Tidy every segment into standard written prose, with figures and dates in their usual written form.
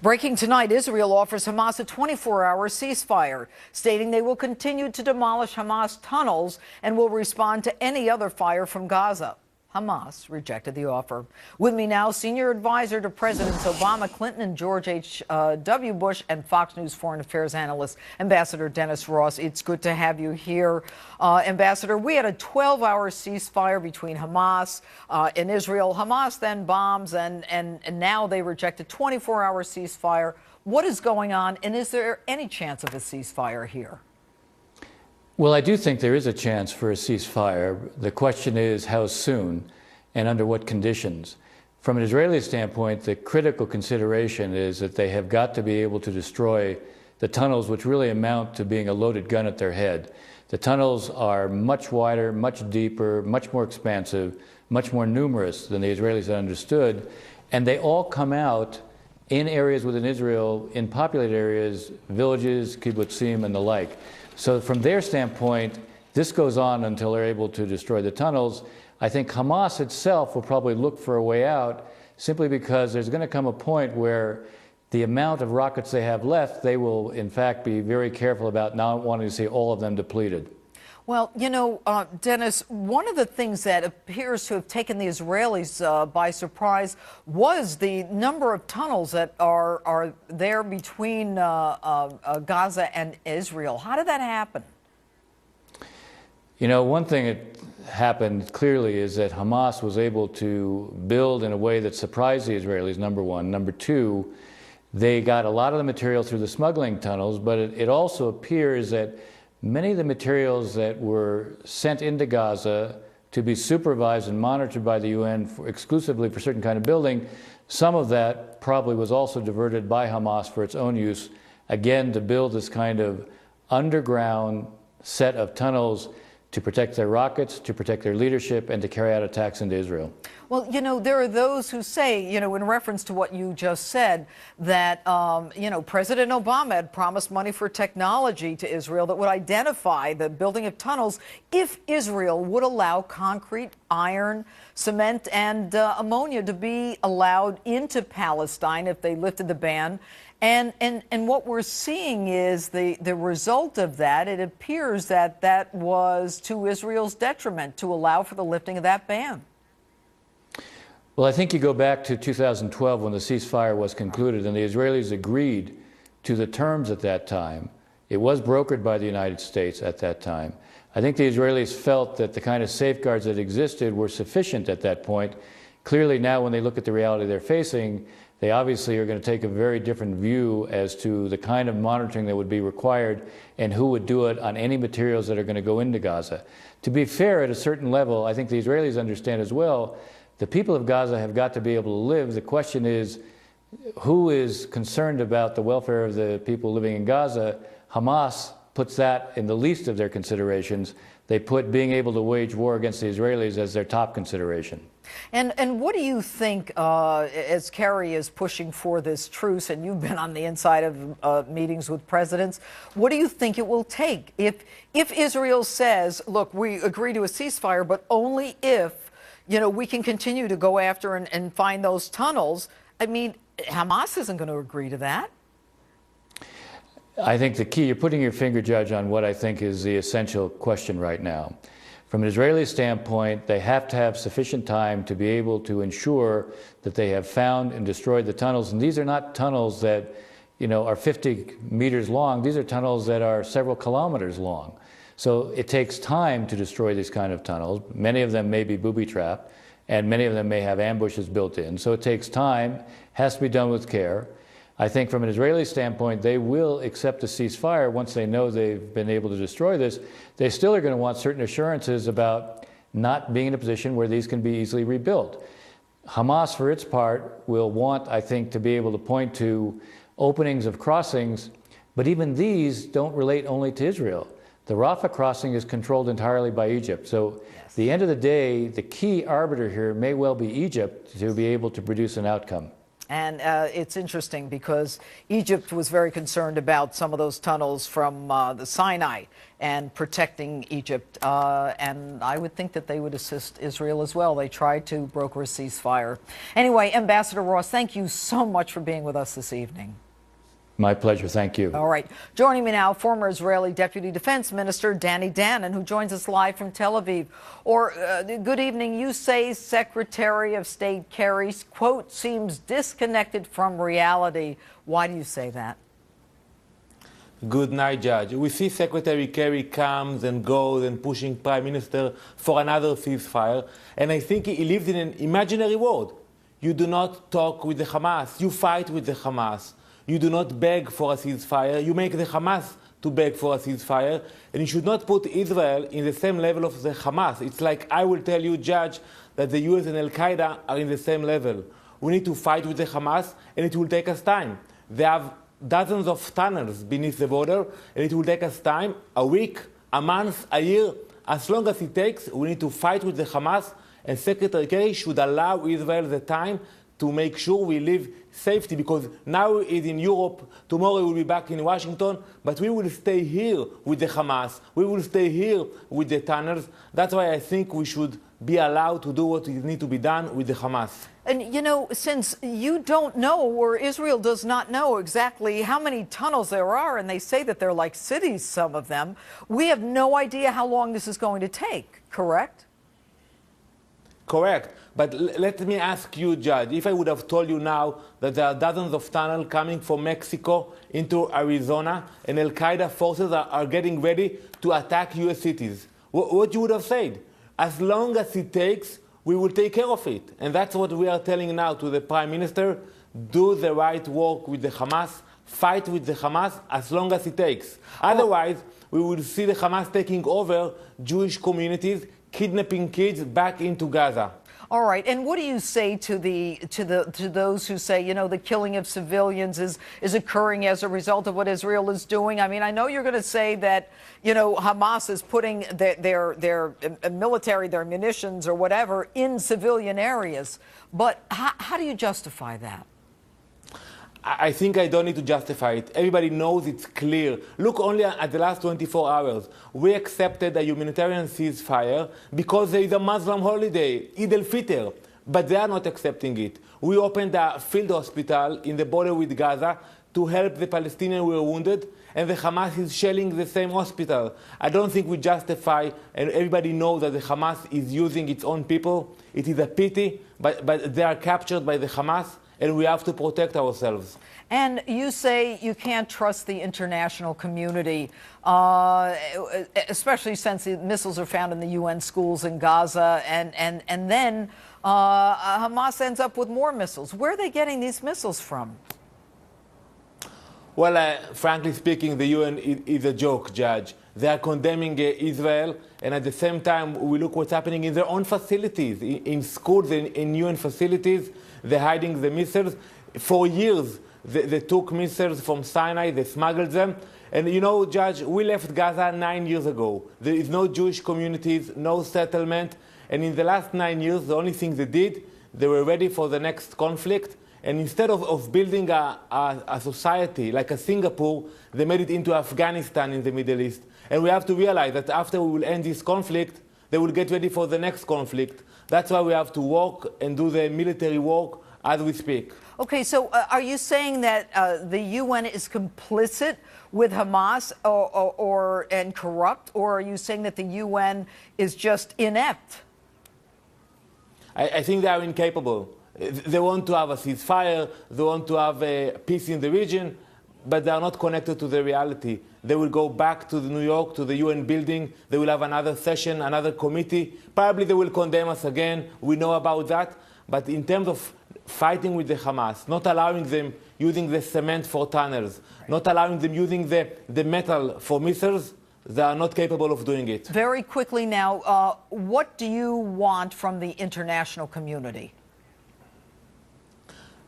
Breaking tonight, Israel offers Hamas a 24-hour ceasefire, stating they will continue to demolish Hamas tunnels and will respond to any other fire from Gaza. Hamas rejected the offer. With me now, senior advisor to Presidents Obama, Clinton, and George H.W. Bush, and Fox News foreign affairs analyst, Ambassador Dennis Ross. It's good to have you here. Ambassador, we had a 12-hour ceasefire between Hamas and Israel. Hamas then bombs, and now they reject a 24-hour ceasefire. What is going on, and is there any chance of a ceasefire here? Well, I do think there is a chance for a ceasefire. The question is how soon and under what conditions. From an Israeli standpoint, the critical consideration is that they have got to be able to destroy the tunnels, which really amount to being a loaded gun at their head. The tunnels are much wider, much deeper, much more expansive, much more numerous than the Israelis had understood, and they all come out in areas within Israel, in populated areas, villages, kibbutzim, and the like. So from their standpoint, this goes on until they're able to destroy the tunnels. I think Hamas itself will probably look for a way out simply because there's going to come a point where the amount of rockets they have left, they will in fact be very careful about not wanting to see all of them depleted. Well, you know, Dennis, one of the things that appears to have taken the Israelis by surprise was the number of tunnels that are there between Gaza and Israel. How did that happen? You know, one thing that happened clearly is that Hamas was able to build in a way that surprised the Israelis, number one. Number two, they got a lot of the material through the smuggling tunnels, but it also appears that many of the materials that were sent into Gaza to be supervised and monitored by the UN exclusively for certain kind of building, some of that probably was also diverted by Hamas for its own use, again, to build this kind of underground set of tunnels to protect their rockets, to protect their leadership, and to carry out attacks into Israel. Well, you know, there are those who say, you know, in reference to what you just said, that, you know, President Obama had promised money for technology to Israel that would identify the building of tunnels if Israel would allow concrete, iron, cement, and ammonia to be allowed into Palestine if they lifted the ban. And what we're seeing is the result of that. It appears that that was to Israel's detriment to allow for the lifting of that ban. Well, I think you go back to 2012 when the ceasefire was concluded and the Israelis agreed to the terms at that time. It was brokered by the United States at that time. I think the Israelis felt that the kind of safeguards that existed were sufficient at that point. Clearly now when they look at the reality they're facing, they obviously are going to take a very different view as to the kind of monitoring that would be required and who would do it on any materials that are going to go into Gaza. To be fair, at a certain level, I think the Israelis understand as well, the people of Gaza have got to be able to live. The question is, who is concerned about the welfare of the people living in Gaza? Hamas puts that in the least of their considerations. They put being able to wage war against the Israelis as their top consideration. And what do you think, as Kerry is pushing for this truce, and you've been on the inside of meetings with presidents, what do you think it will take? If Israel says, look, we agree to a ceasefire, but only if, you know, we can continue to go after and find those tunnels, I mean, Hamas isn't going to agree to that. I think the key, you're putting your finger, Judge, on what I think is the essential question right now. From an Israeli standpoint, they have to have sufficient time to be able to ensure that they have found and destroyed the tunnels. And these are not tunnels that, you know, are 50 meters long. These are tunnels that are several kilometers long. So it takes time to destroy these kind of tunnels. Many of them may be booby-trapped, and many of them may have ambushes built in. So it takes time, has to be done with care. I think from an Israeli standpoint, they will accept a ceasefire once they know they've been able to destroy this. They still are going to want certain assurances about not being in a position where these can be easily rebuilt. Hamas, for its part, will want, I think, to be able to point to openings of crossings, but even these don't relate only to Israel. The Rafah crossing is controlled entirely by Egypt. So at the end of the day, the key arbiter here may well be Egypt to be able to produce an outcome. And it's interesting because Egypt was very concerned about some of those tunnels from the Sinai and protecting Egypt. And I would think that they would assist Israel as well. They tried to broker a ceasefire. Anyway, Ambassador Ross, thank you so much for being with us this evening. My pleasure. Thank you. All right. Joining me now, former Israeli Deputy Defense Minister Danny Danon, who joins us live from Tel Aviv. Good evening. You say Secretary of State Kerry's quote seems disconnected from reality. Why do you say that? Good night, Judge. We see Secretary Kerry comes and goes and pushing Prime Minister for another ceasefire. And I think he lives in an imaginary world. You do not talk with the Hamas. You fight with the Hamas. You do not beg for a ceasefire. You make the Hamas to beg for a ceasefire. And you should not put Israel in the same level of the Hamas. It's like I will tell you, Judge, that the US and Al-Qaeda are in the same level. We need to fight with the Hamas, and it will take us time. They have dozens of tunnels beneath the border, and it will take us time, a week, a month, a year. As long as it takes, we need to fight with the Hamas, and Secretary Kerry should allow Israel the time to make sure we live safety, because now he's in Europe, tomorrow he will be back in Washington, but we will stay here with the Hamas, we will stay here with the tunnels. That's why I think we should be allowed to do what needs to be done with the Hamas. And, you know, since you don't know, or Israel does not know exactly how many tunnels there are, and they say that they're like cities, some of them, we have no idea how long this is going to take, correct? Correct. But let me ask you, Judge, if I would have told you now that there are dozens of tunnels coming from Mexico into Arizona and Al-Qaeda forces are getting ready to attack U.S. cities, what you would have said? As long as it takes, we will take care of it. And that's what we are telling now to the Prime Minister. Do the right work with the Hamas, fight with the Hamas as long as it takes. Otherwise, we will see the Hamas taking over Jewish communities, kidnapping kids back into Gaza. All right. And what do you say to those who say, you know, the killing of civilians is occurring as a result of what Israel is doing? I mean, I know you're going to say that, you know, Hamas is putting their military, their munitions or whatever in civilian areas. But how do you justify that? I think I don't need to justify it. Everybody knows it's clear. Look only at the last 24 hours. We accepted a humanitarian ceasefire because there is a Muslim holiday, Eid al-Fitr, but they are not accepting it. We opened a field hospital in the border with Gaza to help the Palestinians who were wounded, and the Hamas is shelling the same hospital. I don't think we justify, and everybody knows that the Hamas is using its own people. It is a pity, but they are captured by the Hamas, and we have to protect ourselves. And you say you can't trust the international community, especially since the missiles are found in the UN schools in Gaza, and then Hamas ends up with more missiles. Where are they getting these missiles from? Well, frankly speaking, the UN is a joke, Judge. They are condemning Israel, and at the same time, we look what's happening in their own facilities, in schools, in UN facilities. They're hiding the missiles. For years, they took missiles from Sinai, they smuggled them. And you know, Judge, we left Gaza 9 years ago. There is no Jewish communities, no settlement. And in the last 9 years, the only thing they did, they were ready for the next conflict. And instead of building a society like a Singapore, they made it into Afghanistan in the Middle East. And we have to realize that after we will end this conflict, they will get ready for the next conflict. That's why we have to work and do the military work as we speak. Okay, so are you saying that the UN is complicit with Hamas and corrupt, or are you saying that the UN is just inept? I think they are incapable. They want to have a ceasefire, they want to have a peace in the region, but they are not connected to the reality. They will go back to New York, to the UN building. They will have another session, another committee. Probably they will condemn us again. We know about that. But in terms of fighting with the Hamas, not allowing them using the cement for tunnels, not allowing them using the metal for missiles, they are not capable of doing it. Very quickly now, what do you want from the international community?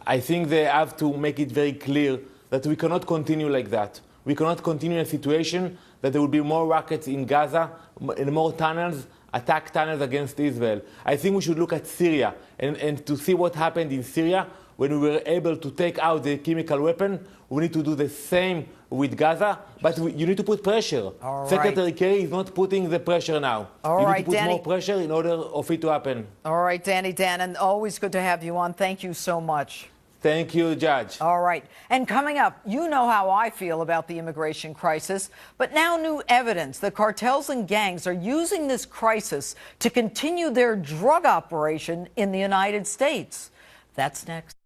I think they have to make it very clear that we cannot continue like that. We cannot continue in a situation that there will be more rockets in Gaza and more tunnels attack tunnels against Israel. I think we should look at Syria and to see what happened in Syria when we were able to take out the chemical weapon. We need to do the same with Gaza, but you need to put pressure. All right. Secretary Kerry is not putting the pressure now. All you right, need to put Danny. more pressure in order of it to happen. All right, Danny Danon, always good to have you on. Thank you so much. Thank you, Judge. All right. And coming up, you know how I feel about the immigration crisis, but now new evidence that cartels and gangs are using this crisis to continue their drug operation in the United States. That's next.